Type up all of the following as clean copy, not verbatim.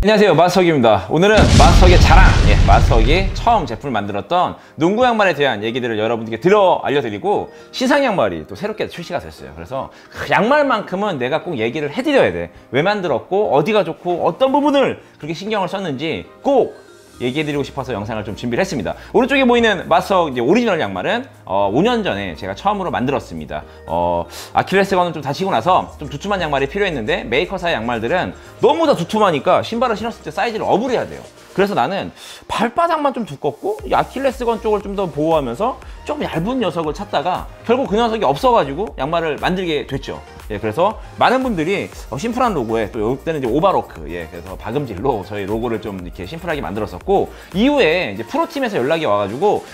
안녕하세요, 마스터기입니다. 오늘은 마스터기의 자랑, 마스터기 처음 제품을 만들었던 농구 양말에 대한 얘기들을 여러분들께 알려드리고 신상 양말이 또 새롭게 출시가 됐어요. 그래서 그 양말만큼은 내가 꼭 얘기를 해드려야 돼. 왜 만들었고 어디가 좋고 어떤 부분을 그렇게 신경을 썼는지 꼭 얘기해드리고 싶어서 영상을 좀 준비를 했습니다. 오른쪽에 보이는 마스터 오리지널 양말은 5년 전에 제가 처음으로 만들었습니다. 아킬레스건을 좀 다치고 나서 좀 두툼한 양말이 필요했는데 메이커사의 양말들은 너무 다 두툼하니까 신발을 신었을 때 사이즈를 업을 해야 돼요. 그래서 나는 발바닥만 좀 두껍고 이 아킬레스건 쪽을 좀 더 보호하면서 조금 얇은 녀석을 찾다가 결국 그 녀석이 없어가지고 양말을 만들게 됐죠. 그래서 많은 분들이 심플한 로고에 또 이때는 이제 오바로크, 그래서 박음질로 저희 로고를 좀 이렇게 심플하게 만들었었고, 이후에 이제 프로팀에서 연락이 와가지고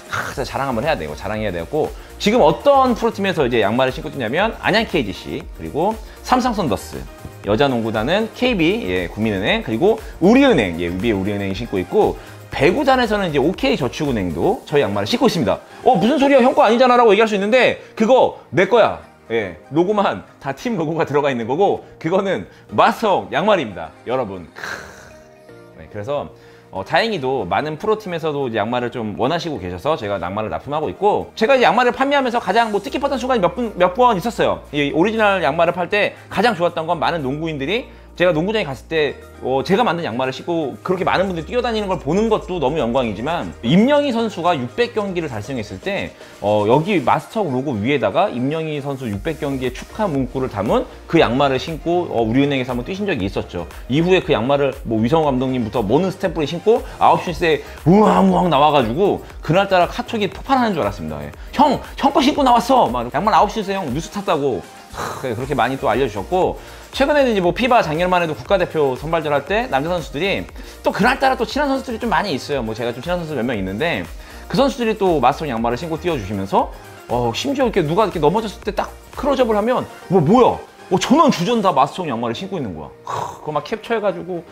자랑 한번 해야 되고 자랑해야 되고, 지금 어떤 프로팀에서 이제 양말을 신고 뛰냐면 안양 KGC, 그리고 삼성 썬더스, 여자농구단은 KB, 국민은행, 그리고 우리은행, 위에 우리은행이 신고 있고, 배구단에서는 이제 OK저축은행도 저희 양말을 신고 있습니다. 무슨 소리야, 형 거 아니잖아 라고 얘기할 수 있는데 그거 내 거야. 로고만 다 팀 로고가 들어가 있는 거고, 그거는 마스터 양말입니다, 여러분. 그래서 다행히도 많은 프로팀에서도 이제 양말을 좀 원하시고 계셔서 제가 양말을 납품하고 있고, 제가 이제 양말을 판매하면서 가장 뜻깊었던 순간이 몇 번 있었어요. 이 오리지널 양말을 팔 때 가장 좋았던 건 많은 농구인들이 제가 농구장에 갔을 때 제가 만든 양말을 신고 그렇게 많은 분들이 뛰어다니는 걸 보는 것도 너무 영광이지만, 임영희 선수가 600경기를 달성했을 때 여기 마스터 로고 위에다가 임영희 선수 600경기의 축하 문구를 담은 그 양말을 신고 우리은행에서 한번 뛰신 적이 있었죠. 이후에 그 양말을 위성호 감독님부터 모든 스태프들이 신고 9시 에 우왕우왕 나와가지고 그날따라 카톡이 폭발하는 줄 알았습니다. 형 거 신고 나왔어! 막 양말 9시에 형 뉴스 탔다고 그렇게 많이 또 알려주셨고, 최근에는 이제 피바 작년만 해도 국가대표 선발전 할 때 남자 선수들이 또 그날따라 또 친한 선수들이 좀 많이 있어요. 제가 좀 친한 선수 몇 명 있는데 그 선수들이 또 마스터 양말을 신고 뛰어주시면서 심지어 이렇게 누가 이렇게 넘어졌을 때 딱 클로즈업을 하면 뭐야? 전원 주전 다 마스터 양말을 신고 있는 거야. 그거 막 캡처해가지고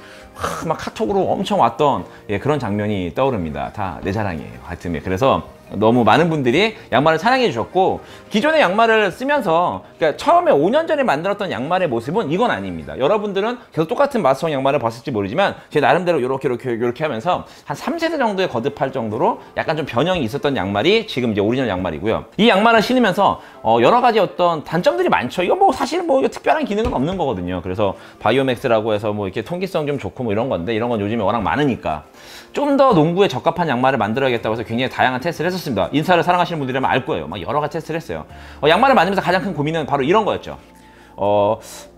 막 카톡으로 엄청 왔던 그런 장면이 떠오릅니다. 다 내 자랑이에요. 하여튼 그래서 너무 많은 분들이 양말을 사랑해 주셨고, 기존의 양말을 쓰면서, 그러니까 처음에 5년 전에 만들었던 양말의 모습은 이건 아닙니다. 여러분들은 계속 똑같은 마스터 양말을 봤을지 모르지만 제 나름대로 이렇게 하면서 한 3세대 정도에 거듭할 정도로 약간 좀 변형이 있었던 양말이 지금 이제 오리지널 양말이고요. 이 양말을 신으면서 여러 가지 어떤 단점들이 많죠. 이거 사실 이거 특별한 기능은 없는 거거든요. 그래서 바이오맥스라고 해서 이렇게 통기성 좀 좋고 이런 건데, 이런 건 요즘에 워낙 많으니까 좀 더 농구에 적합한 양말을 만들어야겠다고 해서 굉장히 다양한 테스트를 했었습니다. 인사를 사랑하시는 분들이라면 알 거예요. 막 여러 가지 테스트를 했어요. 양말을 만들면서 가장 큰 고민은 바로 이런 거였죠.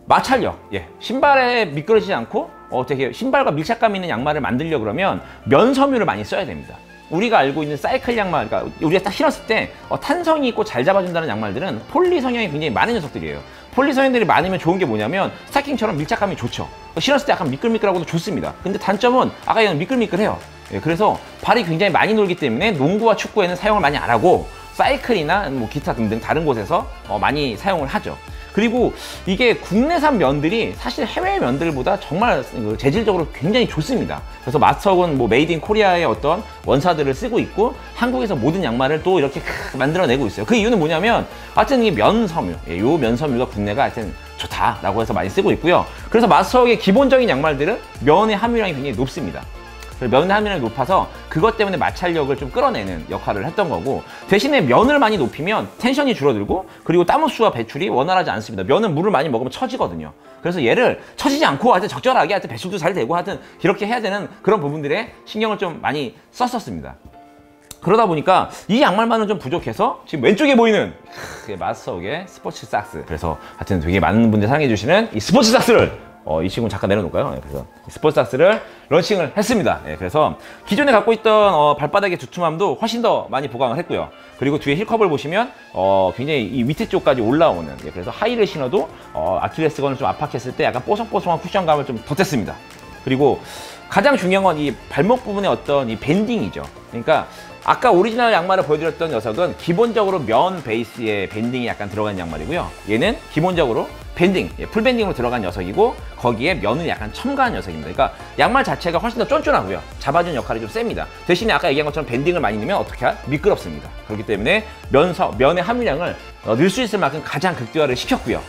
마찰력. 신발에 미끄러지지 않고 되게 신발과 밀착감 있는 양말을 만들려고 그러면 면 섬유를 많이 써야 됩니다. 우리가 알고 있는 사이클 양말, 그러니까 우리가 딱 신었을 때 탄성이 있고 잘 잡아준다는 양말들은 폴리 성형이 굉장히 많은 녀석들이에요. 폴리 성형들이 많으면 좋은 게 뭐냐면 스타킹처럼 밀착감이 좋죠. 신었을 때 약간 미끌미끌하고도 좋습니다. 근데 단점은 아까 얘기한 미끌미끌해요. 그래서 발이 굉장히 많이 놀기 때문에 농구와 축구에는 사용을 많이 안 하고, 사이클이나 기타 등등 다른 곳에서 많이 사용을 하죠. 그리고 이게 국내산 면들이 사실 해외 면들보다 정말 재질적으로 굉장히 좋습니다. 그래서 마스터는 메이드 인 코리아의 어떤 원사들을 쓰고 있고, 한국에서 모든 양말을 또 이렇게 만들어내고 있어요. 그 이유는 뭐냐면 하여튼 이 면 섬유, 요 면 섬유가 국내가 하여튼 좋다라고 해서 많이 쓰고 있고요. 그래서 마스터의 기본적인 양말들은 면의 함유량이 굉장히 높습니다. 면의 함유량이 높아서 그것 때문에 마찰력을 좀 끌어내는 역할을 했던 거고, 대신에 면을 많이 높이면 텐션이 줄어들고, 그리고 땀 흡수와 배출이 원활하지 않습니다. 면은 물을 많이 먹으면 처지거든요. 그래서 얘를 처지지 않고 하여튼 적절하게 하여튼 배출도 잘 되고 하여튼 이렇게 해야 되는 그런 부분들에 신경을 좀 많이 썼었습니다. 그러다 보니까 이 양말만은 좀 부족해서 지금 왼쪽에 보이는 마스터의 스포츠 삭스, 그래서 하여튼 되게 많은 분들이 사랑해 주시는 이 스포츠 삭스를 이 친구는 잠깐 내려놓을까요? 그래서 스포츠 삭스를 런칭을 했습니다. 그래서 기존에 갖고 있던 발바닥의 두툼함도 훨씬 더 많이 보강을 했고요. 그리고 뒤에 힐컵을 보시면 굉장히 이 밑에 쪽까지 올라오는, 그래서 하이를 신어도 아킬레스건을 좀 압박했을 때 약간 뽀송뽀송한 쿠션감을 좀 덧댔습니다. 그리고 가장 중요한 건 이 발목 부분의 어떤 이 밴딩이죠. 그러니까 아까 오리지널 양말을 보여드렸던 녀석은 기본적으로 면 베이스에 밴딩이 약간 들어간 양말이고요. 얘는 기본적으로 밴딩, 풀 밴딩으로 들어간 녀석이고, 거기에 면은 약간 첨가한 녀석입니다. 그러니까 양말 자체가 훨씬 더 쫀쫀하고요. 잡아주는 역할이 좀 셉니다. 대신에 아까 얘기한 것처럼 밴딩을 많이 넣으면 어떻게 미끄럽습니다. 그렇기 때문에 면의 함유량을 넣을 수 있을 만큼 가장 극대화를 시켰고요.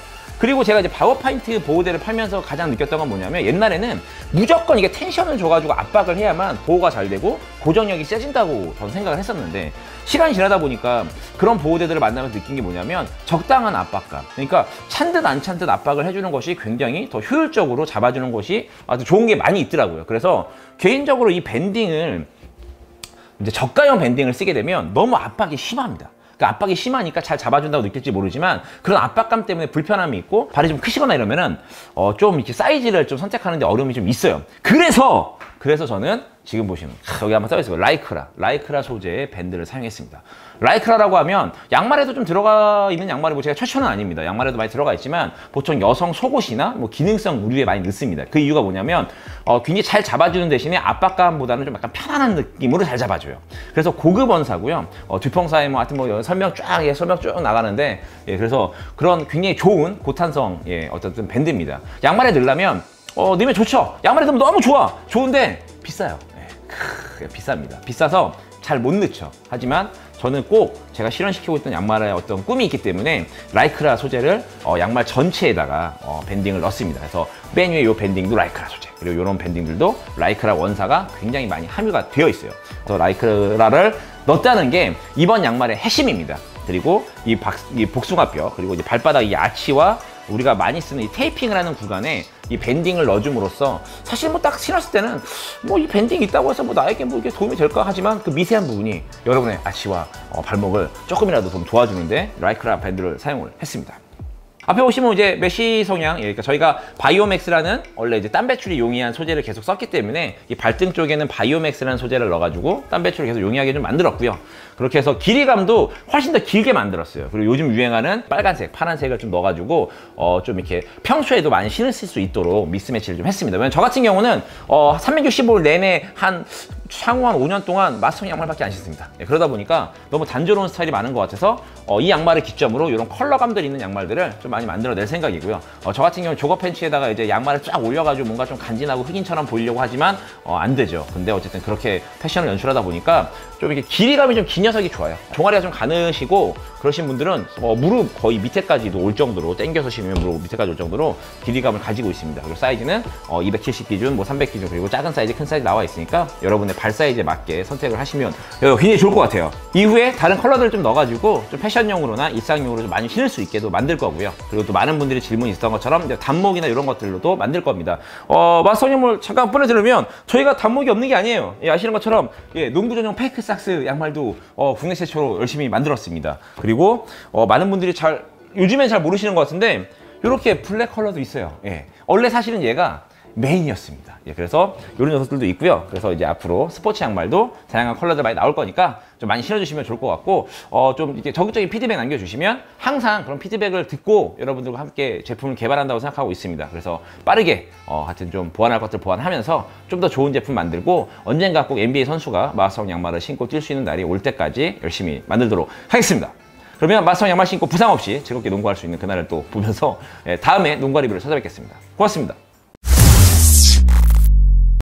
그리고 제가 이제 바버파인트 보호대를 팔면서 가장 느꼈던 건 뭐냐면 옛날에는 무조건 이게 텐션을 줘가지고 압박을 해야만 보호가 잘 되고 고정력이 세진다고 저는 생각을 했었는데 시간이 지나다 보니까 그런 보호대들을 만나면서 느낀 게 뭐냐면 적당한 압박감, 그러니까 찬 듯 안 찬 듯 압박을 해주는 것이 굉장히 더 효율적으로 잡아주는 것이 아주 좋은 게 많이 있더라고요. 그래서 개인적으로 이 밴딩을 이제 저가형 밴딩을 쓰게 되면 너무 압박이 심합니다. 그러니까 압박이 심하니까 잘 잡아준다고 느낄지 모르지만 그런 압박감 때문에 불편함이 있고 발이 좀 크시거나 이러면은 좀 이렇게 사이즈를 좀 선택하는데 어려움이 좀 있어요. 그래서 저는 지금 보시면 여기 한번 써있어요. 라이크라 소재의 밴드를 사용했습니다. 라이크라라고 하면 양말에도 좀 들어가 있는 양말이 뭐 제가 최초는 아닙니다. 양말에도 많이 들어가 있지만 보통 여성 속옷이나 뭐 기능성 의류에 많이 넣습니다. 그 이유가 뭐냐면 굉장히 잘 잡아주는 대신에 압박감보다는 좀 약간 편안한 느낌으로 잘 잡아줘요. 그래서 고급 원사고요. 듀펑사의 뭐 하여튼 뭐 설명 쭉 나가는데 그래서 그런 굉장히 좋은 고탄성 어쨌든 밴드입니다. 양말에 넣으려면 넣으면 좋죠. 양말에 넣으면 너무 좋은데 비싸요. 비쌉니다. 비싸서 잘 못 넣죠. 하지만 저는 꼭 제가 실현시키고 있던 양말의 어떤 꿈이 있기 때문에 라이크라 소재를 양말 전체에다가 밴딩을 넣습니다. 그래서 맨 위에 이 밴딩도 라이크라 소재, 그리고 이런 밴딩들도 라이크라 원사가 굉장히 많이 함유가 되어 있어요. 그래서 라이크라를 넣었다는 게 이번 양말의 핵심입니다. 그리고 이 복숭아뼈, 그리고 이제 발바닥 이 아치와 우리가 많이 쓰는 이 테이핑을 하는 구간에 이 밴딩을 넣어줌으로써 사실 뭐 딱 신었을 때는 뭐 이 밴딩이 있다고 해서 뭐 나에게 뭐 이게 도움이 될까 하지만 그 미세한 부분이 여러분의 아치와 발목을 조금이라도 좀 도와주는데 라이크라 밴드를 사용을 했습니다. 앞에 보시면 이제 메쉬 성향, 그러니까 저희가 바이오맥스라는 원래 이제 땀 배출이 용이한 소재를 계속 썼기 때문에 이 발등 쪽에는 바이오맥스라는 소재를 넣어가지고 땀 배출을 계속 용이하게 좀 만들었고요. 그렇게 해서 길이감도 훨씬 더 길게 만들었어요. 그리고 요즘 유행하는 빨간색, 파란색을 좀 넣어가지고 좀 이렇게 평소에도 많이 신을 쓸 수 있도록 믹스매치를 좀 했습니다. 왜냐면 저 같은 경우는 365일 내내 향후 한 5년 동안 마스터 양말밖에 안 신습니다. 그러다 보니까 너무 단조로운 스타일이 많은 것 같아서 이 양말을 기점으로 이런 컬러감들 있는 양말들을 좀 많이 만들어낼 생각이고요. 저 같은 경우는 조거 팬츠에다가 이제 양말을 쫙 올려가지고 뭔가 좀 간지나고 흑인처럼 보이려고 하지만 안 되죠. 근데 어쨌든 그렇게 패션을 연출하다 보니까 좀 이렇게 길이감이 좀 긴 녀석이 좋아요. 종아리가 좀 가느시고 그러신 분들은 무릎 거의 밑에까지도 올 정도로 당겨서 신으면 무릎 밑에까지 올 정도로 길이감을 가지고 있습니다. 그리고 사이즈는 270 기준, 뭐 300 기준, 그리고 작은 사이즈, 큰 사이즈 나와 있으니까 여러분의 발 사이즈에 맞게 선택을 하시면 굉장히 좋을 것 같아요. 이후에 다른 컬러들을 좀 넣어가지고 좀 패션용으로나 일상용으로 좀 많이 신을 수 있게도 만들 거고요. 그리고 또 많은 분들이 질문이 있었던 것처럼 이제 단목이나 이런 것들로도 만들 겁니다. 마스터님을 잠깐 보내드리면 저희가 단목이 없는 게 아니에요. 아시는 것처럼 농구 전용 페이크 삭스 양말도 국내 최초로 열심히 만들었습니다. 그리고 많은 분들이 요즘엔 잘 모르시는 것 같은데 이렇게 블랙 컬러도 있어요. 원래 사실은 얘가 메인이었습니다. 그래서 이런 녀석들도 있고요. 그래서 이제 앞으로 스포츠 양말도 다양한 컬러들 많이 나올 거니까 좀 많이 신어주시면 좋을 것 같고 좀 이렇게 적극적인 피드백 남겨주시면 항상 그런 피드백을 듣고 여러분들과 함께 제품을 개발한다고 생각하고 있습니다. 그래서 빠르게 하여튼 좀 보완할 것들 보완하면서 좀 더 좋은 제품 만들고 언젠가 꼭 NBA 선수가 마스터 양말을 신고 뛸 수 있는 날이 올 때까지 열심히 만들도록 하겠습니다. 그러면 마스터 양말 신고 부상 없이 즐겁게 농구할 수 있는 그날을 또 보면서 다음에 농구 리뷰를 찾아뵙겠습니다. 고맙습니다.